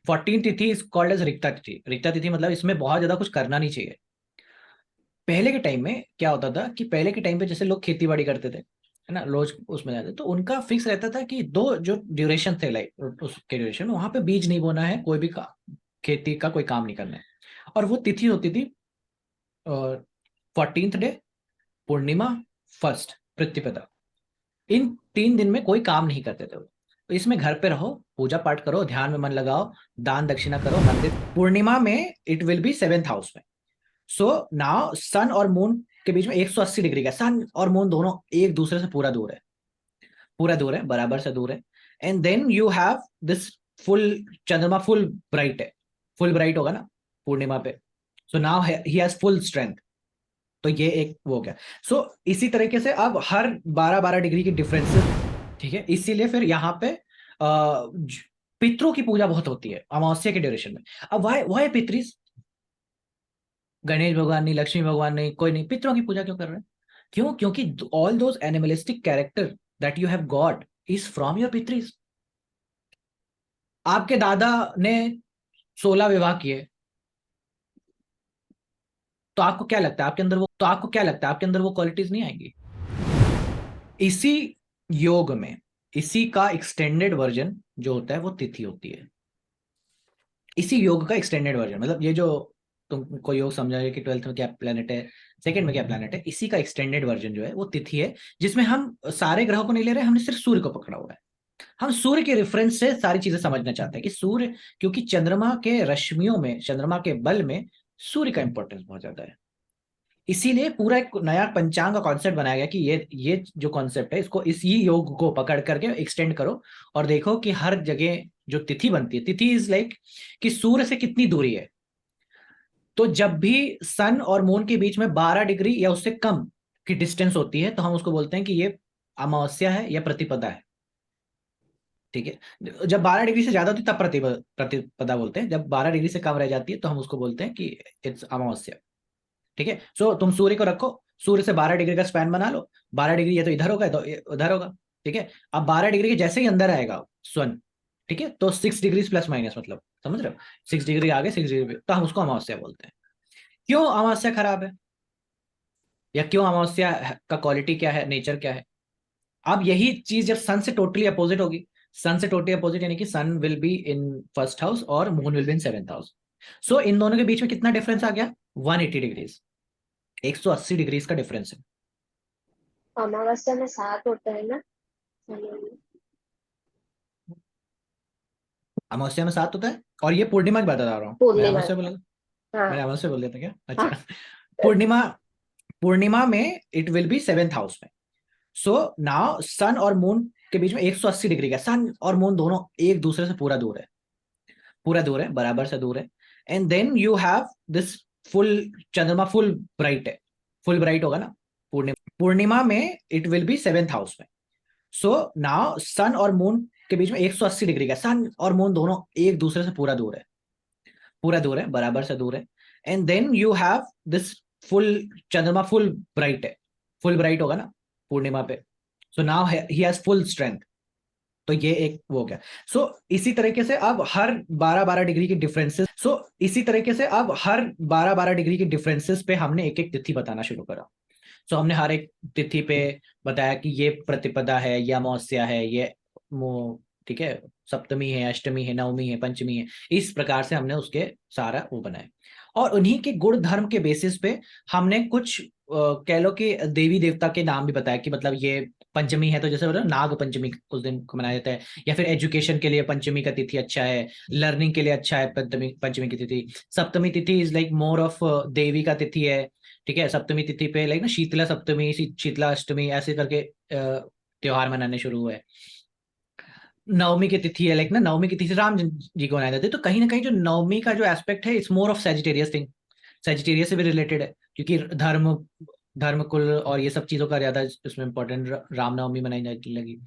14 तिथि is called as रिक्ता तिथि। रिक्ता तिथि मतलब इसमें बहुत ज्यादा कुछ करना नहीं चाहिए। पहले के टाइम में क्या होता था कि पहले के टाइम पे जैसे लोग खेती बाड़ी करते थे, है ना, रोज उसमें जाते, तो उनका फिक्स रहता था कि दो जो ड्यूरेशन थे, लाइक उसके ड्यूरेशन, वहां पे बीज नहीं बोना है, कोई भी खेती का कोई काम नहीं करना है। और वो तिथि होती थी 14th डे, पूर्णिमा, फर्स्ट, प्रतिपदा। इन 3 दिन में कोई काम नहीं करते थे वो। तो इसमें घर पे रहो, पूजा पाठ करो, ध्यान में मन लगाओ, दान दक्षिणा करो, मंदिर। पूर्णिमा में it will be 7th house में। सो नाउ सन और मून के बीच में 180 डिग्री का, सन और मून दोनों एक दूसरे से पूरा दूर है, पूरा दूर है, बराबर से दूर है। And then you have this full, चंद्रमा फुल ब्राइट है, फुल ब्राइट होगा ना पूर्णिमा पे। So now he has full strength. तो ये एक वो हो गया। सो इसी तरीके से अब हर 12-12 डिग्री की डिफरेंसेस, ठीक है, इसीलिए फिर यहाँ पे पितरों की पूजा बहुत होती है अमावस्या के ड्यूरेशन में। अब वाई वाई पितरी, गणेश भगवान नहीं, लक्ष्मी भगवान नहीं, कोई नहीं, पितरों की पूजा क्यों कर रहे हैं? क्यों? क्योंकि all those animalistic character that you have got is from your पितरीज। आपके दादा ने 16 विवाह किए, तो आपको क्या लगता है आपके अंदर वो क्वालिटीज नहीं आएंगी? इसी योग में इसी का एक्सटेंडेड वर्जन जो होता है वो तिथि होती है। इसी योग का एक्सटेंडेड वर्जन मतलब ये जो तुमको योग समझाएगा कि 12th में क्या प्लेनेट है, सेकंड में क्या प्लेनेट है, इसी का एक्सटेंडेड वर्जन जो है वो तिथि है, जिसमें हम सारे ग्रहों को नहीं ले रहे, हमने सिर्फ सूर्य को पकड़ा हुआ है। हम सूर्य के रेफरेंस से सारी चीजें समझना चाहते हैं कि सूर्य, क्योंकि चंद्रमा के रश्मियों में, चंद्रमा के बल में सूर्य का इंपॉर्टेंस बहुत ज्यादा है। इसीलिए पूरा एक नया पंचांग का कॉन्सेप्ट बनाया गया कि ये जो कॉन्सेप्ट है, इसको इसी योग को पकड़ करके एक्सटेंड करो और देखो कि हर जगह जो तिथि बनती है, तिथि इज लाइक कि सूर्य से कितनी दूरी है। तो जब भी सन और मून के बीच में 12 डिग्री या उससे कम की डिस्टेंस होती है, तो हम उसको बोलते हैं कि ये अमावस्या है या प्रतिपदा है। ठीक है, जब 12 डिग्री से ज्यादा होती है तब प्रतिपदा बोलते हैं, जब 12 डिग्री से कम रह जाती है तो हम उसको बोलते हैं कि इट्स अमावस्या। ठीक है, सो तुम सूर्य को रखो, सूर्य से 12 डिग्री का स्पैन बना लो, 12 डिग्री या तो इधर होगा तो उधर होगा। ठीक है, अब 12 डिग्री के जैसे ही अंदर आएगा सन, ठीक है, तो 6 डिग्री प्लस माइनस, मतलब समझ रहे हो, 6 डिग्री आगे 6 डिग्री, तो हम उसको अमावस्या बोलते हैं। क्यों अमावस्या खराब है, या क्यों अमावस्या का क्वालिटी क्या है, नेचर क्या है? अब यही चीज जब सन से टोटली अपोजिट होगी, सन से टोटली अपोजिट यानी कि sun will be in first house और moon will be in 7th house. So इन दोनों के बीच में कितना डिफरेंस आ गया? 180 डिग्रीज, 180 डिग्रीज का डिफरेंस है। अमावस्या में 7 होता है ना समय में? अमावस्या में 7 होता है, और ये पूर्णिमा की बात बता रहा हूँ, मैंने पूर्णिमा अमावस्या का। बोला था? हाँ। मैंने अमावस्या बोल दिया था क्या? हाँ। अच्छा। पूर्णिमा, पूर्णिमा में it will be 7th house में। सो नाउ सन और मून के बीच में 180 डिग्री का, सन और मून दोनों एक दूसरे से पूरा दूर है, पूरा दूर है, बराबर से दूर है। And then you have this full, चंद्रमा फुल ब्राइट है, फुल ब्राइट होगा ना पूर्णिमा में it will be 7th house में। सो नाउ सन और मून के बीच में 180 डिग्री का, सन और मून दोनों एक दूसरे से पूरा दूर है, पूरा दूर है, बराबर से दूर है। And then you have this full, चंद्रमा फुल ब्राइट है, फुल ब्राइट होगा ना पूर्णिमा पे। So now he has full strength. तो ये एक वो हो गया। इसी तरीके से अब हर 12-12 डिग्री की डिफरेंसेस, इसी तरीके से अब हर 12-12 डिग्री की डिफरेंसेस पे हमने एक एक तिथि बताना शुरू करा। हमने हर एक तिथि पे बताया कि ये प्रतिपदा है, ये अमावस्या है, ये ठीक है, सप्तमी है, अष्टमी है, नवमी है, पंचमी है। इस प्रकार से हमने उसके सारा वो बनाए, और उन्हीं के गुण धर्म के बेसिस पे हमने कुछ कह लो कि देवी देवता के नाम भी बताया कि मतलब ये पंचमी है तो जैसे बोलो नाग पंचमी उस दिन को मनाया जाता है, या फिर एजुकेशन के लिए पंचमी का तिथि अच्छा है, लर्निंग के लिए अच्छा है पंचमी पंचमी की तिथि। सप्तमी तिथि इज लाइक मोर ऑफ देवी का तिथि है। ठीक है, सप्तमी तिथि पे लाइक ना शीतला सप्तमी, शीतला अष्टमी ऐसे करके त्योहार मनाने शुरू हुए। नवमी की तिथि है, लाइक ना नवमी की तिथि राम जी को मनाए जाते हैं। तो कहीं ना कहीं जो नवमी का जो एस्पेक्ट है, it's more of Sagittarius thing, Sagittarius से भी रिलेटेड है, क्योंकि धर्म, धर्म कुल और ये सब चीजों का ज्यादा इसमें इंपॉर्टेंट रामनवमी मनाई जाने लगी।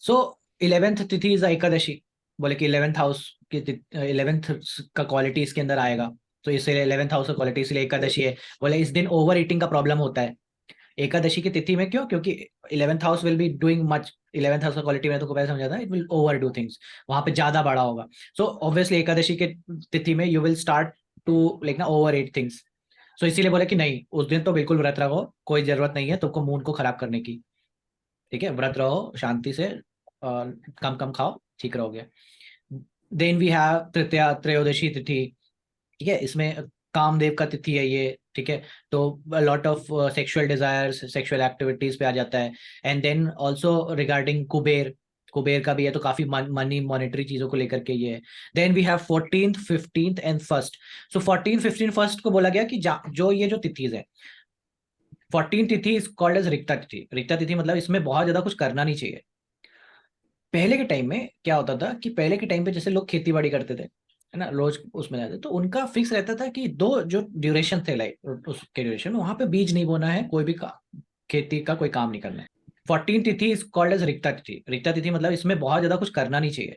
सो 11th तिथि इज एकादशी, बोले कि 11th हाउस की 11th का क्वालिटी इसके अंदर आएगा, तो इसलिए 11th हाउस का क्वालिटी इसलिए एकादशी है। बोले इस दिन ओवर ईटिंग का प्रॉब्लम होता है एकादशी की तिथि में। क्यों? क्योंकि 11th house will be doing much 11th house का क्वालिटी में तुमको पहले समझा था, it will over do things, वहां पे ज्यादा बड़ा होगा। सो ऑब्वियसली एकादशी के तिथि में you will start to like ना ओवर ईट थिंग्स। सो इसीलिए बोला कि नहीं, उस दिन तो बिल्कुल व्रत रहो, कोई जरूरत नहीं है तुमको मून को खराब करने की। ठीक है, व्रत रहो शांति से, कम कम खाओ, ठीक रहोगे। देन वी हैव तृतीया त्रयोदशी तिथि। ठीक है, इसमें कामदेव का तिथि है ये। ठीक है, तो lot of sexual desires, sexual activities पे आ जाता है। And then also regarding Kuber, Kuber का भी है, तो काफी मनी मॉनेटरी चीजों को लेकर के ये है। Then we have 14th 15th and first. So 14 15 first को बोला गया कि जो ये जो तिथिज है, 14 तिथि इज कॉल्ड एज रिक्ता तिथि। रिक्ता तिथि मतलब इसमें बहुत ज्यादा कुछ करना नहीं चाहिए। पहले के टाइम में क्या होता था कि पहले के टाइम पे जैसे लोग खेती बाड़ी करते थे, है ना, रोज उसमें जाते, तो उनका फिक्स रहता था कि दो जो ड्यूरेशन थे, लाइक उसके ड्यूरेशन, वहां पे बीज नहीं बोना है, कोई भी खेती का कोई काम नहीं करना है। 14 तिथि इज कॉल्ड एज रिक्ता तिथि। रिक्ता तिथि मतलब इसमें बहुत ज्यादा कुछ करना नहीं चाहिए।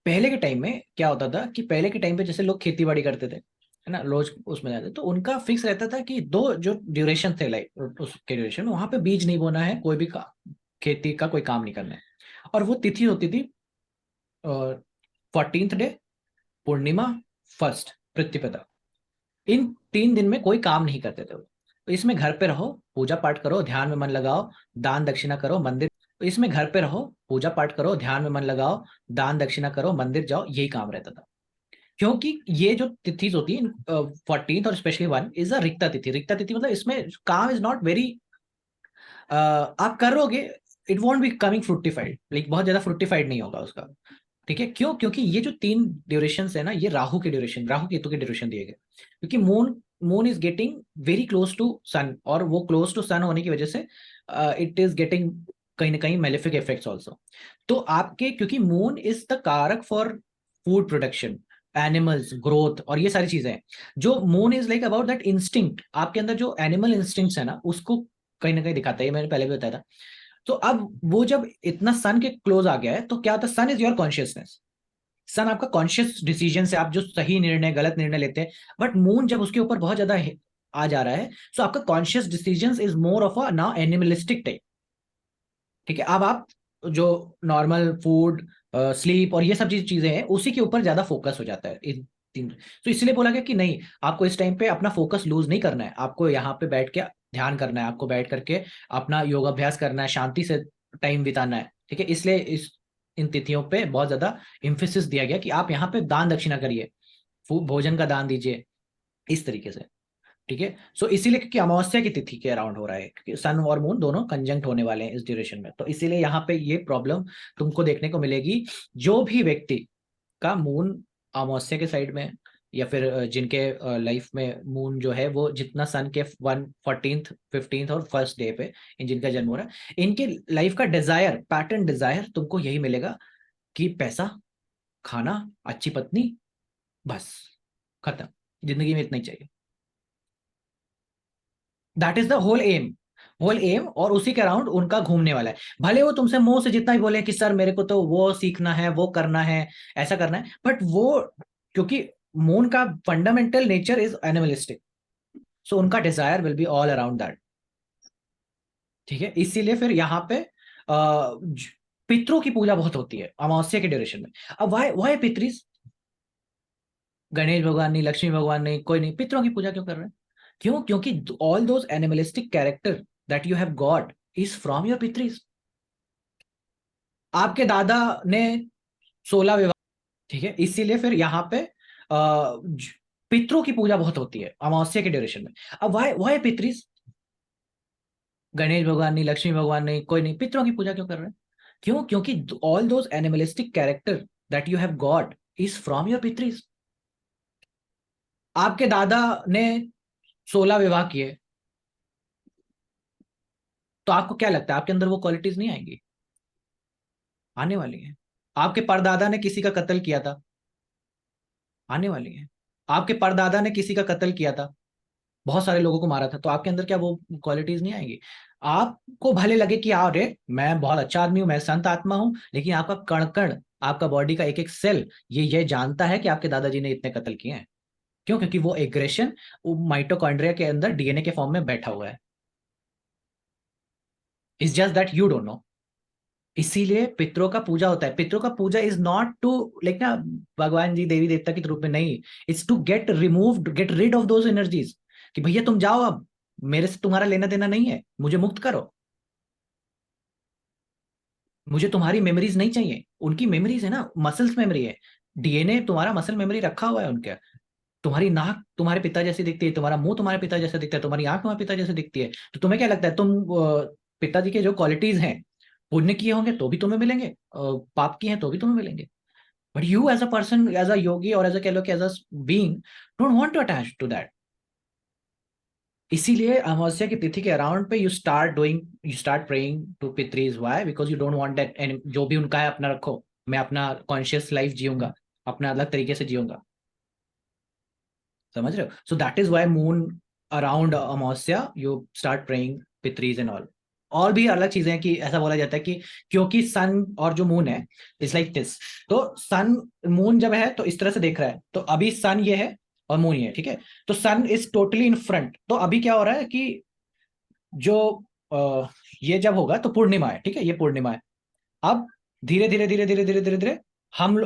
पहले के टाइम में क्या होता था कि पहले के टाइम पे जैसे लोग खेती बाड़ी करते थे, है ना, रोज उसमें जाते, तो उनका फिक्स रहता था कि दो जो ड्यूरेशन थे, लाइक उसके ड्यूरेशन, वहां पे बीज नहीं बोना है, कोई भी खेती का कोई काम नहीं करना है। और वो तिथि होती थी 14th डे, पूर्णिमा, फर्स्ट, प्रतिपदा। इन 3 दिन में कोई काम नहीं करते थे वो। तो इसमें घर पे रहो, पूजा पाठ करो, ध्यान में मन लगाओ, दान दक्षिणा करो, मंदिर, तो इसमें घर पे रहो, पूजा पाठ करो, ध्यान में मन लगाओ, दान दक्षिणा करो, मंदिर जाओ, यही काम रहता था। क्योंकि ये जो तिथि होती है, 14th और स्पेशली 1 इज अ रिक्ता तिथि। रिक्ता तिथि मतलब इसमें काम इज नॉट वेरी, आप करोगे, it won't be coming fruitified, like बहुत ज्यादा फ्रुटिफाइड नहीं होगा उसका। ठीक है, क्यों? क्योंकि ये जो 3 ड्यूरेशन है ना, ये राहु के ड्यूरेशन, राहु केतु के ड्यूरेशन दिए गए। क्योंकि moon moon is getting very close to sun, और वो क्लोज टू सन होने की वजह से इट इज गेटिंग कहीं ना कहीं मेलेफिक इफेक्ट्स ऑल्सो। तो आपके, क्योंकि मून इज द कारक for food production, animals growth, और ये सारी चीजें हैं। जो moon is like about that instinct, आपके अंदर जो एनिमल इंस्टिंक्ट्स है ना, उसको कहीं ना कहीं दिखाता है, मैंने पहले भी बताया था। तो अब वो जब इतना सन के क्लोज आ गया है, तो क्या होता है, सन इज योर कॉन्शियसनेस। सन आपका कॉन्शियस डिसीजन से आप जो सही निर्णय गलत निर्णय लेते हैं। बट मून जब उसके ऊपर बहुत ज्यादा आ जा रहा है, सो आपका conscious decision is more of a ना एनिमलिस्टिक टाइप। ठीक है, अब आप जो नॉर्मल फूड, स्लीप और ये सब चीजें हैं, उसी के ऊपर ज्यादा फोकस हो जाता है इन 3। तो इसलिए बोला गया कि नहीं, आपको इस टाइम पे अपना फोकस लूज नहीं करना है, आपको यहाँ पे बैठ के ध्यान करना है, आपको बैठ करके अपना योगाभ्यास करना है, शांति से टाइम बिताना है। ठीक है, इसलिए इस इन तिथियों पे बहुत ज्यादा इंफेसिस दिया गया कि आप यहाँ पे दान दक्षिणा करिए, भोजन का दान दीजिए, इस तरीके से। ठीक है, सो इसीलिए, क्योंकि अमावस्या की तिथि के अराउंड हो रहा है, क्योंकि सन और मून दोनों कंजंक्ट होने वाले हैं इस ड्यूरेशन में, तो इसीलिए यहाँ पे ये प्रॉब्लम तुमको देखने को मिलेगी। जो भी व्यक्ति का मून अमावस्या के साइड में है, या फिर जिनके लाइफ में मून जो है वो जितना सन के 14th 15th और फर्स्ट डे पे इन जिनका जन्म हो रहा है, इनके लाइफ का डिजायर, पैटर्न डिजायर तुमको यही मिलेगा कि पैसा, खाना, अच्छी पत्नी, बस, खत्म, जिंदगी में इतना ही चाहिए। That is the whole aim, whole aim, और उसी के अराउंड उनका घूमने वाला है। भले वो तुमसे मुंह से जितना भी बोले कि सर मेरे को तो वो सीखना है, वो करना है, ऐसा करना है, बट वो, क्योंकि मून का फंडामेंटल नेचर इज एनिमलिस्टिक, सो उनका Dzire will be all around that. ठीक है, इसीलिए फिर यहाँ पे पितरों की पूजा बहुत होती है अमावस्या के ड्यूरेशन में। अब वाई वाई पितरीज, गणेश भगवान नहीं, लक्ष्मी भगवान नहीं, कोई नहीं, पितरों की पूजा क्यों कर रहे हैं? क्यों? क्योंकि all those animalistic character that you have got is from your पितरीज। आपके दादा ने 16 विवाह। ठीक है, इसीलिए फिर यहाँ पे पितरों की पूजा बहुत होती है अमावस्या के ड्यूरेशन में। अब वाई वाई पितरीज, गणेश भगवान नहीं, लक्ष्मी भगवान नहीं, कोई नहीं, पितरों की पूजा क्यों कर रहे हैं? क्यों? क्योंकि all those animalistic character that you have got is from your पितरीज। आपके दादा ने 16 विवाह किए, तो आपको क्या लगता है आपके अंदर वो क्वालिटीज नहीं आएंगी? आने वाली है। आपके परदादा ने किसी का कत्ल किया था, आने वाली है। आपके परदादा ने किसी का कत्ल किया था, बहुत सारे लोगों को मारा था, तो आपके अंदर क्या वो क्वालिटीज नहीं आएंगी? आपको भले लगे कि अरे मैं बहुत अच्छा आदमी हूं, मैं संत आत्मा हूं, लेकिन आपका कण कण, आपका बॉडी का एक एक सेल ये जानता है कि आपके दादाजी ने इतने कत्ल किए हैं। क्यों? क्योंकि वो एग्रेशन वो माइटोकॉन्ड्रिया के अंदर डीएनए के फॉर्म में बैठा हुआ है। It's just that you don't know. इसीलिए पितरों का पूजा होता है। पितरों का पूजा इज नॉट टू लाइक ना भगवान जी देवी देवता के रूप में नहीं, it's to get removed, get rid of those energies, कि भैया तुम जाओ, अब मेरे से तुम्हारा लेना देना नहीं है, मुझे मुक्त करो, मुझे तुम्हारी मेमोरीज नहीं चाहिए। उनकी मेमोरीज है ना, मसल्स मेमोरी है, डीएनए तुम्हारा मसल मेमोरी रखा हुआ है उनके। तुम्हारी नाक तुम्हारे पिता जैसी दिखती है, तुम्हारा मुंह तुम्हारे पिता जैसा दिखता है, तुम्हारी आंख तुम्हारे पिता जैसे दिखती है। तो तुम्हें क्या लगता है, तुम पिताजी के जो क्वालिटीज हैं, पुण्य किए होंगे तो भी तुम्हें मिलेंगे, पाप किए हैं तो भी तुम्हें मिलेंगे। But you as a person, as a yogi, और एज अ कह लो कि as a being, don't want to attach to that. इसीलिए अमावस्या की तिथि के अराउंड पे यू स्टार्ट प्रेइंग टू पितरीज। Why? Because you don't want that, and जो भी उनका है अपना रखो, मैं अपना कॉन्शियस लाइफ जीऊंगा, अपना अलग तरीके से जीऊंगा। समझ रहे हो? So that is why moon around अमावस्या यू स्टार्ट प्रेइंग पितरीज एंड ऑल। और भी अलग चीजें हैं कि ऐसा बोला जाता है कि क्योंकि सन और जो मून है इज लाइक दिस, तो सन, मून जब है तो इस तरह से देख रहा है, तो अभी सन ये है और मून ये है, ठीक है? तो सन इज टोटली इन फ्रंट, तो अभी क्या हो रहा है कि जो ये जब होगा तो पूर्णिमा है, ठीक है, ये पूर्णिमा है। अब धीरे धीरे धीरे धीरे धीरे धीरे धीरे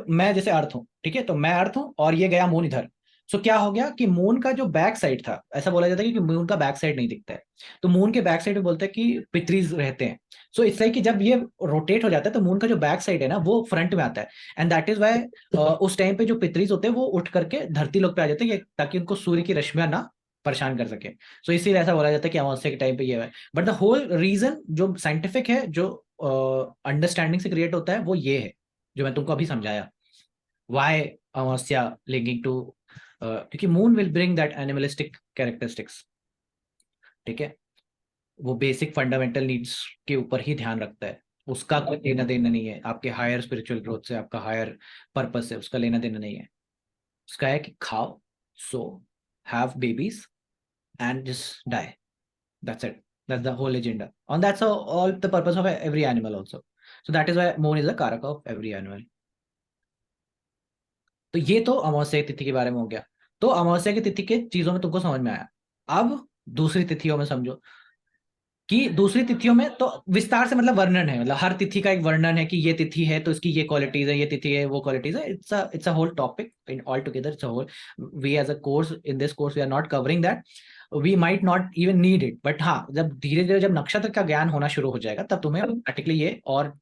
मैं जैसे अर्थ हूं, ठीक है, तो मैं अर्थ हूं और ये गया मून इधर। सो क्या हो गया कि मून का जो बैक साइड था, ऐसा बोला जाता है कि मून का बैक साइड नहीं दिखता है, तो मून के बैक साइड में बोलते हैं कि पितरीज रहते हैं। सो इसलिए कि जब ये रोटेट हो जाता है तो मून का जो बैक साइड है ना वो फ्रंट में आता है, एंड दैट इज वाई उस टाइम पे जो पितरीज होते हैं वो उठ करके धरती लोक पे आ जाते हैं, ताकि उनको सूर्य की रश्मियां ना परेशान कर सके। सो इसीलिए ऐसा बोला जाता है कि अमावस्या के टाइम पे ये है। बट द होल रीजन जो साइंटिफिक है, जो अंडरस्टैंडिंग से क्रिएट होता है, वो ये है जो मैं तुमको अभी समझाया। वाई अमावस्या लिंकिंग टू, क्योंकि moon will bring that animalistic characteristics, ठीक है? वो बेसिक फंडामेंटल नीड्स के ऊपर ही ध्यान रखता है, उसका कोई लेना देना नहीं है आपके हायर स्पिरिचुअल ग्रोथ से, आपका हायर पर्पस से उसका लेना देना नहीं है। उसका है कि खाओ, so, have babies and just die, that's it, that's the whole agenda, and that's all the purpose of every animal also. So that is why moon is the karak of every animal. तो ये तो अमावस्या की तिथि के बारे में हो गया। तो अमावस्या की तिथि के चीजों में तुमको समझ में आया। अब दूसरी तिथियों में समझो कि दूसरी तिथियों में तो विस्तार से मतलब वर्णन है, मतलब हर तिथि का एक वर्णन है कि ये तिथि है तो इसकी ये क्वालिटीज है, ये तिथि है वो क्वालिटीज है। It's a whole topic in all together, it's a whole, we as a course in this course we are not covering that, we might not even need it. But हाँ, जब धीरे धीरे जब नक्षत्र का ज्ञान होना शुरू हो जाएगा तब तुम्हें प्रैक्टिकली ये और